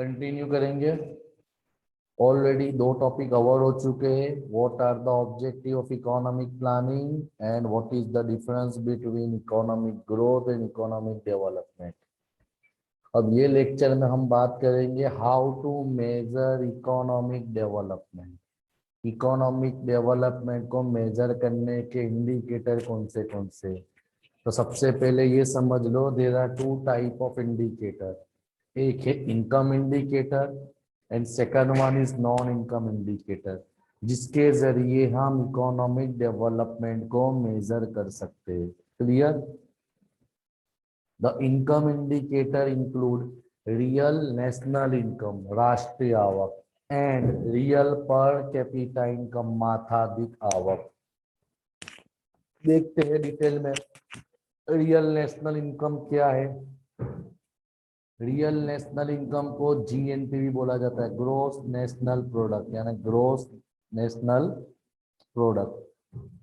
Continue करेंगे। Already दो topic cover हो चुके हैं। What are the objective of economic planning and what is the difference between economic growth and economic development. अब ये lecture में हम बात करेंगे how to measure economic development. Economic development को मेजर करने के इंडिकेटर कौन से। तो सबसे पहले ये समझ लो there are two type of indicator. एक है income indicator and second one is non income indicator, जिसके जरिए हम इकोनॉमिक डेवलपमेंट को मेजर कर सकते हैं। Clear. The income indicator include real national income राष्ट्रीय आवक and real per capita income माथादिक आवक। देखते हैं डिटेल में रियल नेशनल इनकम क्या है। रियल नेशनल इनकम को जीएनपी भी बोला जाता है, ग्रोस नेशनल प्रोडक्ट, यानी gross national product.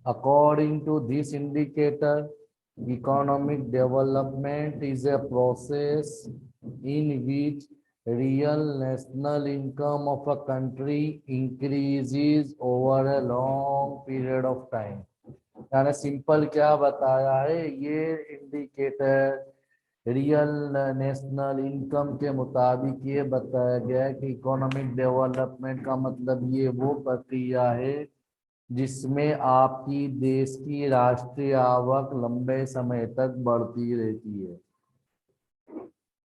According to this indicator economic development is a process in which real national income of a country increases over a long period of time। यानी simple क्या बताया है ये indicator real national income के मुताबिक ये बताया गया है कि इकोनॉमिक डेवलपमेंट का मतलब ये वो प्रक्रिया है जिसमें आपकी देश की राष्ट्रीय आवक लंबे समय तक बढ़ती रहती है।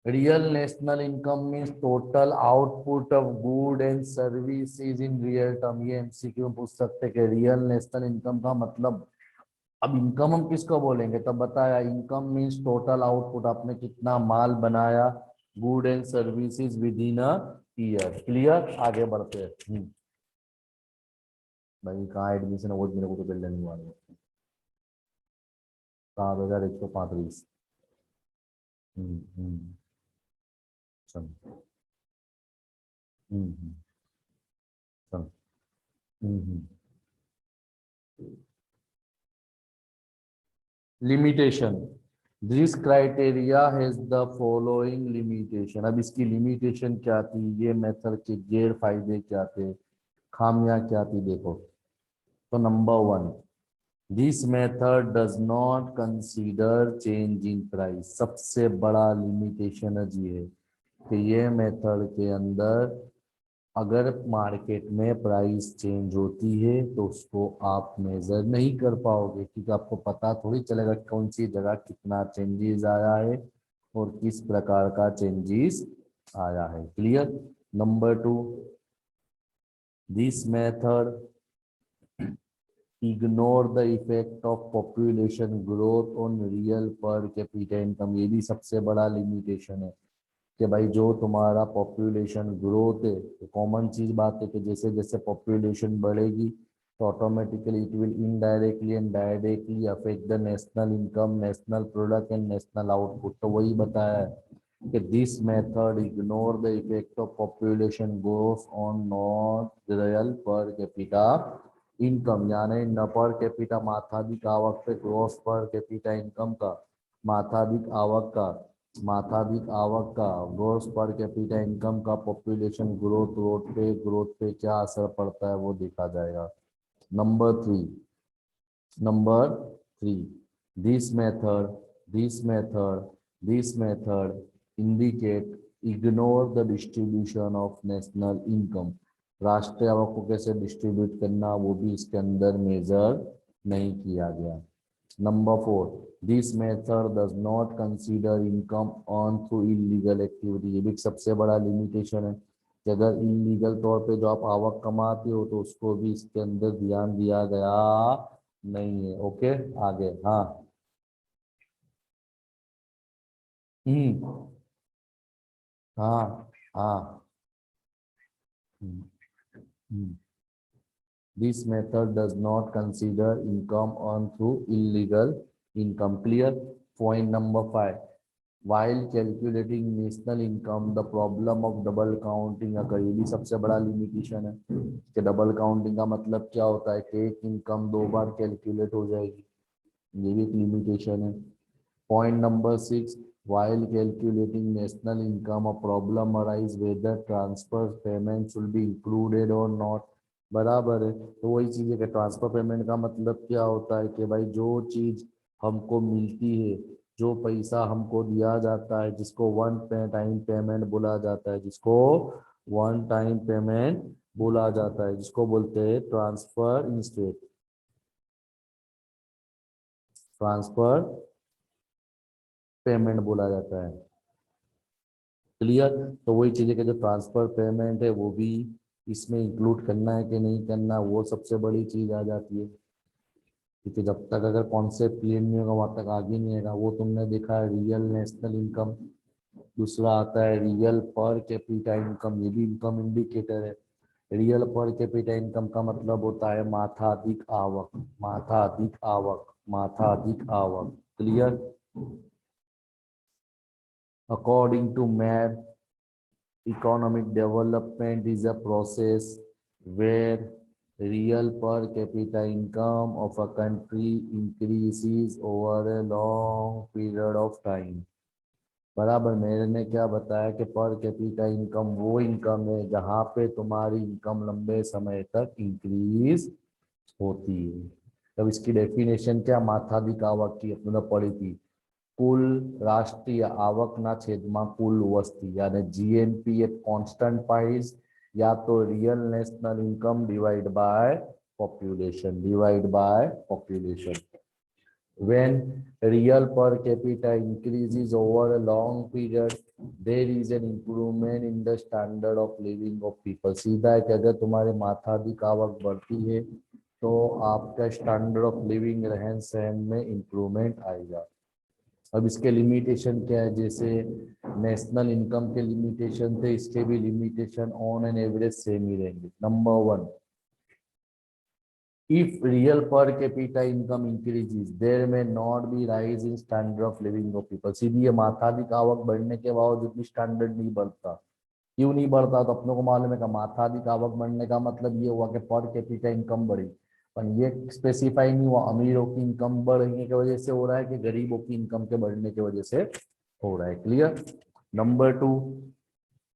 Real national income means total output of good and services in real term. ये एमसीक्यू में पूछ सकते हैं कि रियल नेशनल इनकम का मतलब। अब इनकम हम किसको बोलेंगे, तब बताया इनकम मीन्स टोटल आउटपुट, आपने कितना माल बनाया, good and services with in a year. Clear. आगे बढ़ते हैं। भाई कहाँ एडमिशन है वो मेरे को तो बिल्ड नहीं हुआ है। 7,135। चल। चल। Limitation. This criteria has the following limitation. अब इसकी लिमिटेशन क्या थी, ये मेथड के गैर फायदे क्या थे, खामियां क्या थी, देखो। तो number one, this method does not consider change in price. सबसे बड़ा लिमिटेशन ये है कि ये मेथड के अंदर अगर मार्केट में प्राइस चेंज होती है तो उसको आप मेजर नहीं कर पाओगे, क्योंकि आपको पता थोड़ी चलेगा कौन सी जगह कितना चेंजेस आया है और किस प्रकार का चेंजेस आया है। Clear. Number two, this method ignore the effect of population growth on real per capita income. ये भी सबसे बड़ा लिमिटेशन है कि भाई जो तुम्हारा पॉपुलेशन ग्रोथ है, तो कॉमन चीज बात है कि जैसे जैसे पॉपुलेशन बढ़ेगी तो automatically it will indirectly and directly affect the national income, national product and national output. तो वही बताया है कि this method ignore the effect of population growth on not real per capita income, यानी न पर कैपिटा माथादिक आवक पे gross पर कैपिटा इनकम का, माथादिक आवक का, माथादिक आवक का, ग्रोस पर कैपिटा इनकम का पॉपुलेशन ग्रोथ पे क्या असर पड़ता है वो देखा जाएगा। Number three, number three, this method this method this method indicate ignore the distribution of national income. राष्ट्रीय आवक को कैसे डिस्ट्रीब्यूट करना वो भी इसके अंदर मेजर नहीं किया गया। Number four, this method does not consider income earn through illegal activity. ये भी सबसे बड़ा लिमिटेशन है कि अगर इलीगल तौर पे जो आप आवक कमाते हो तो उसको भी इसके अंदर ध्यान दिया गया नहीं है। ओके आगे। हाँ। हम्म। हाँ। हाँ। This method does not consider income earn through illegal income. Clear. Point number five, while calculating national income the problem of double counting अगर, ये भी सबसे बड़ा लिमिटेशन है कि डबल काउंटिंग का मतलब क्या होता है कि एक इनकम दो बार कैलकुलेट हो जाएगी, ये भी एक लिमिटेशन है। Point number six, while calculating national income a problem arise whether transfer payment should be included or not। बराबर है। तो वही चीज है कि ट्रांसफर पेमेंट का मतलब क्या होता है कि भाई जो चीज हमको मिलती है, जो पैसा हमको दिया जाता है, जिसको वन टाइम पेमेंट बोला जाता है, जिसको वन टाइम पेमेंट बोला जाता है, जिसको बोलते हैं ट्रांसफर इंस्टेट, ट्रांसफर पेमेंट बोला जाता है। क्लियर। तो वही चीजें कि जो ट्रांसफर पेमेंट है वो भी इसमें इंक्लूड करना है कि नहीं करना, वो सबसे बड़ी चीज आ जाती है। क्योंकि जब तक अगर कॉन्सेप्ट क्लियर नहीं होगा वहां तक आगे नहीं आएगा। वो तुमने देखा है रियल नेशनल इनकम, दूसरा आता है रियल पर कैपिटा इनकम, ये भी इनकम इंडिकेटर है। रियल पर कैपिटा इनकम का मतलब होता है माथाधिक आवक, माथाधिक आवक, माथाधिक आवक। Clear. According to map, economic development is a process where real per capita income of a country increases over a long period of time। बराबर। मेरे ने क्या बताया कि पर कैपिटा इनकम वो इनकम है जहां पे तुम्हारी इनकम लंबे समय तक इंक्रीज होती है। तब इसकी डेफिनेशन क्या माथाधिक आवक की अपने पड़ी थी, कुल राष्ट्रीय आवकना छेदमा कुल वस्ती, यानी जीएनपी एट कांस्टेंट प्राइस, या तो real national income divide by population, divide by population. when real per capita increases over a long period there is an improvement in the standard of living of people। सीधा है कि अगर तुम्हारे माथाधिक आवक बढ़ती है तो आपका स्टैंडर्ड ऑफ लिविंग रहन सहन में इंप्रूवमेंट आएगा। अब इसके लिमिटेशन क्या है, जैसे नेशनल इनकम के लिमिटेशन थे, इसके भी limitation on an average same ही रहेंगे। Number one, if real per capita income increases there may not be rise in standard of living of people। सीधी ये माथाधिक आवक बढ़ने के बावजूद भी स्टैंडर्ड नहीं बढ़ता। क्यों नहीं बढ़ता? तो अपनों को मालूम है कि माथाधिक आवक बढ़ने का मतलब ये हुआ कि पर कैपिटा इनकम बढ़ी, पर ये स्पेसिफाई नहीं हुआ अमीरों की इनकम बढ़ने की वजह से हो रहा है कि गरीबों की इनकम के बढ़ने की वजह से हो रहा है। Clear. Number two,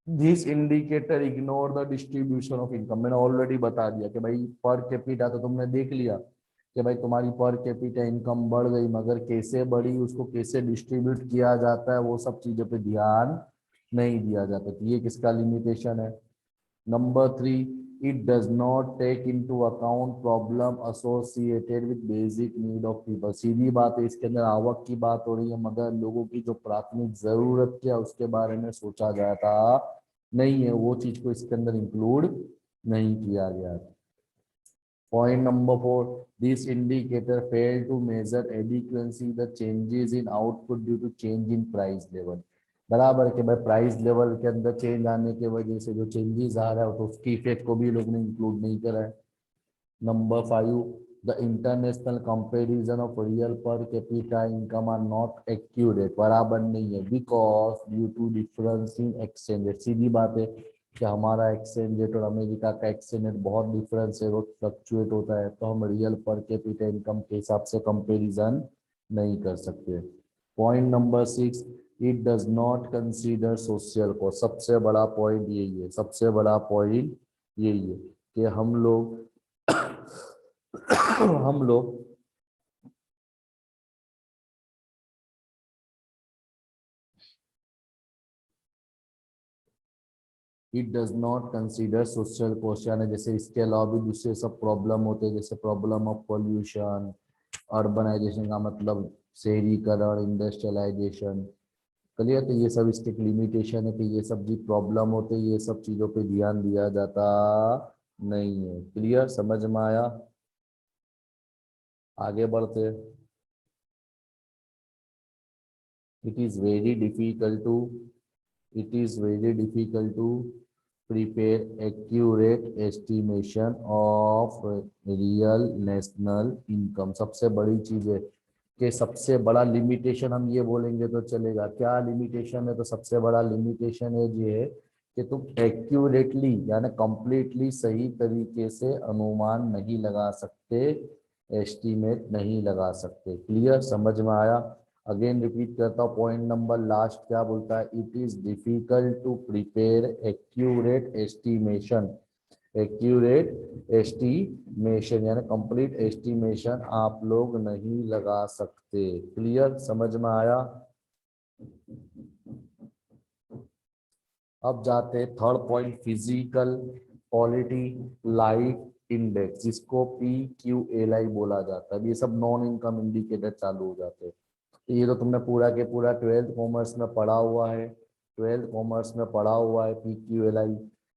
this indicator ignore the distribution of income. मैंने ऑलरेडी बता दिया कि भाई पर कैपिटा तो तुमने देख लिया कि भाई तुम्हारी पर कैपिटा इनकम बढ़ गई, मगर कैसे बढ़ी, उसको कैसे डिस्ट्रीब्यूट किया जाता है, वो सब चीजों पे ध्यान नहीं दिया जाता। तो ये किसका लिमिटेशन है? Number three, it does not take into account problem associated with basic need of people. सीधी बात है, इसके अंदर आवक की बात हो रही है मगर लोगों की जो प्राथमिक जरूरत क्या उसके बारे में सोचा जाता नहीं है, वो चीज को इसके अंदर इंक्लूड नहीं किया गया। Point number four, this indicator fail to measure adequacy the changes in output due to change in price level. बराबर है कि भाई प्राइस लेवल के अंदर चेंज आने की वजह से जो चेंजेस आ रहा है तो उसकी इफेक्ट को भी लोग ने इंक्लूड नहीं करा है। Number five, the international comparison of real per capita income are not accurate. बराबर नहीं है because due to difference in exchange rate. सीधी बात है कि हमारा एक्सचेंज रेट और अमेरिका का एक्सचेंज रेट बहुत डिफरेंस है, वो फ्लक्चुएट होता है, तो हम रियल पर कैपिटा इनकम के हिसाब से कंपैरिजन नहीं कर सकते। Point number six, it does not consider social cost. सबसे बड़ा पॉइंट यही है, सबसे बड़ा पॉइंट यही है कि हम लोग हम लोग it does not consider social cost, यानी जैसे इसके अलावा भी दूसरे सब प्रॉब्लम होते हैं, जैसे प्रॉब्लम ऑफ पोल्यूशन, अर्बनाइजेशन का मतलब शहरीकरण, इंडस्ट्रियलाइजेशन। क्लियर। तो ये सब इसके लिमिटेशन है कि ये सब जी प्रॉब्लम होते हैं, ये सब चीजों पे ध्यान दिया जाता नहीं है। क्लियर, समझ में आया? आगे बढ़ते हैं। it is very difficult to it is very difficult to prepare accurate estimation of real national income। सबसे बड़ी चीज है कि सबसे बड़ा लिमिटेशन हम ये बोलेंगे तो चलेगा। क्या लिमिटेशन है? तो सबसे बड़ा लिमिटेशन है ये है कि तुम एक्यूरेटली यानी कंप्लीटली सही तरीके से अनुमान नहीं लगा सकते, एस्टिमेट नहीं लगा सकते। क्लियर, समझ में आया? अगेन रिपीट करता हूँ, पॉइंट नंबर लास्ट क्या बोलता है, it is difficult to prepare accurate estimation, accurate estimation यानी कंप्लीट एस्टिमेशन आप लोग नहीं लगा सकते। क्लियर, समझ में आया? अब जाते हैं third point, physical quality life index, जिसको PQLI बोला जाता है। ये सब नॉन इनकम इंडिकेटर चालू हो जाते हैं। तो ये तो तुमने पूरा के पूरा 12th कॉमर्स में पढ़ा हुआ है, 12th कॉमर्स में पढ़ा हुआ है PQLI।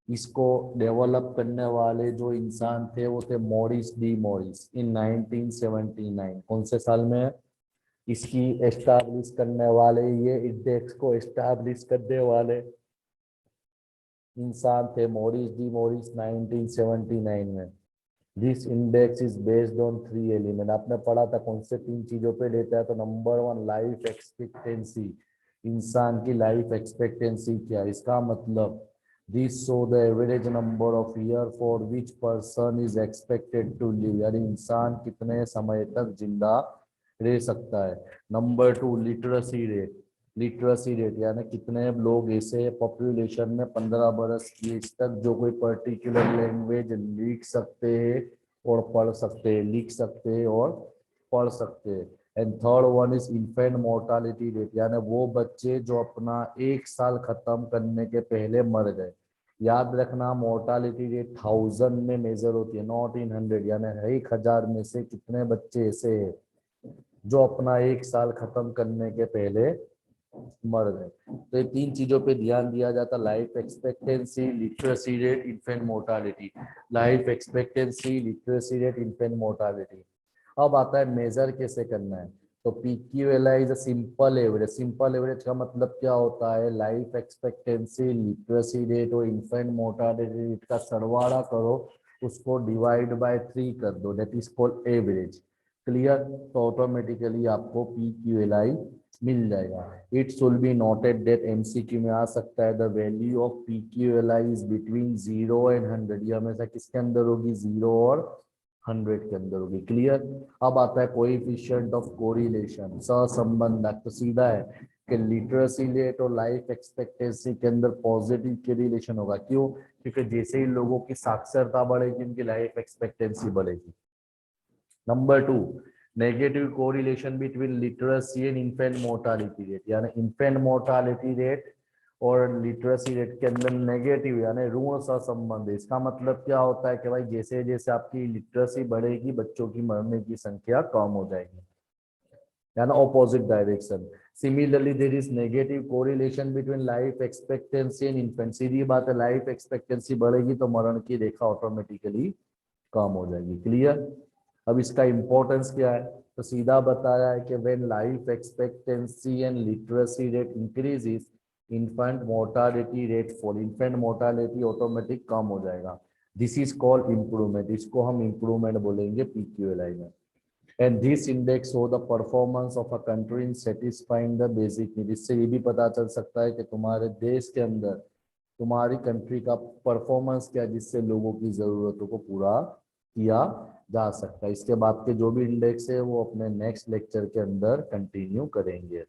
इसको डेवलप करने वाले जो इंसान थे वो थे मॉरिस डी मॉरिस इन 1979। कौन से साल में? इसकी एस्टैब्लिश करने वाले, ये इंडेक्स को एस्टैब्लिश करने वाले इंसान थे मॉरिस डी मॉरिस 1979 में। This index is based on 3 element. आपने पढ़ा था कौन से 3 चीजों पे लेता है, तो नंबर 1 लाइफ एक्सपेक्टेंसी, इंसान की लाइफ एक्सपेक्टेंसी क्या है, इसका मतलब this show the average number of year for which person is expected to live, यानी इंसान कितने समय तक जिंदा रह सकता है। Number 2 literacy rate, literacy rate यानी कितने लोग ऐसे पॉपुलेशन में 15 बरस की एज तक जो कोई पर्टिकुलर लैंग्वेज लिख सकते हैं और पढ़ सकते हैं, लिख सकते हैं और पढ़ सकते हैं। And third one is infant mortality rate, यानी वो बच्चे जो अपना 1 साल खत्म करने के पहले मर गए। याद रखना मोर्टालिटी रेट 1000 में मेजर होती है, नॉट इन 100, यानी 1000 में से कितने बच्चे ऐसे हैं जो अपना 1 साल खत्म करने के पहले मर गए। तो ये 3 चीजों पे ध्यान दिया जाता, life expectancy, literacy rate, infant mortality. Life expectancy, literacy rate, infant mortality. अब आता है मेजर कैसे करना है। तो PQLI is a simple average. Simple average का मतलब क्या होता है, लाइफ एक्सपेक्टेंसी, लिटरेसी रेट और इन्फेंट मोर्टालिटी रेट का सरवाड़ा करो, उसको डिवाइड बाय 3 कर दो, that is called average. Clear? तो ऑटोमेटिकली आपको PQLI मिल जाएगा। It should be noted that MCQ में आ सकता है, the value of PQLI is between 0 and 100। ये हमेशा किसके अंदर होगी, 0 और 100 के अंदर होगी। क्लियर? अब आता है कोएफिशिएंट ऑफ कोरिलेशन, सहसंबंध। तो सीधा है कि लिटरेसी रेट और लाइफ एक्सपेक्टेंसी के अंदर पॉजिटिव कोरिलेशन होगा। क्यों? क्योंकि जैसे ही लोगों की साक्षरता बढ़ेगी उनकी लाइफ एक्सपेक्टेंसी बढ़ेगी। Number 2, negative correlation between literacy and infant mortality rate, यानी इन्फेंट मोर्टालिटी रेट और लिटरेसी रेट के अंदर नेगेटिव यानी ऋण सहसंबंध है। इसका मतलब क्या होता है कि भाई जैसे जैसे आपकी लिटरेसी बढ़ेगी बच्चों की मरने की संख्या कम हो जाएगी, यानी opposite direction. Similarly there is negative correlation between life expectancy and infant. सीधी बात है, लाइफ एक्सपेक्टेंसी बढ़ेगी तो मरण की रेखा ऑटोमेटिकली कम हो जाएगी। क्लियर? अब इसका इंपॉर्टेंस क्या है, तो सीधा बताया है कि when life expectancy and literacy rate increases, infant mortality rate fall, infant mortality automatic कम हो जाएगा। दिस इज कॉल्ड इंप्रूवमेंट, इसको हम इंप्रूवमेंट बोलेंगे PQLI में। And this index show the performance of a country in satisfying the basic need. इससे ये भी पता चल सकता है कि तुम्हारे देश के अंदर तुम्हारी कंट्री का परफॉर्मेंस क्या है, जिससे लोगों की जरूरतों को पूरा किया जा सकता है। इसके बाद के जो भी इंडेक्स है वो अपने नेक्स्ट लेक्चर के अंदर कंटिन्यू करेंगे।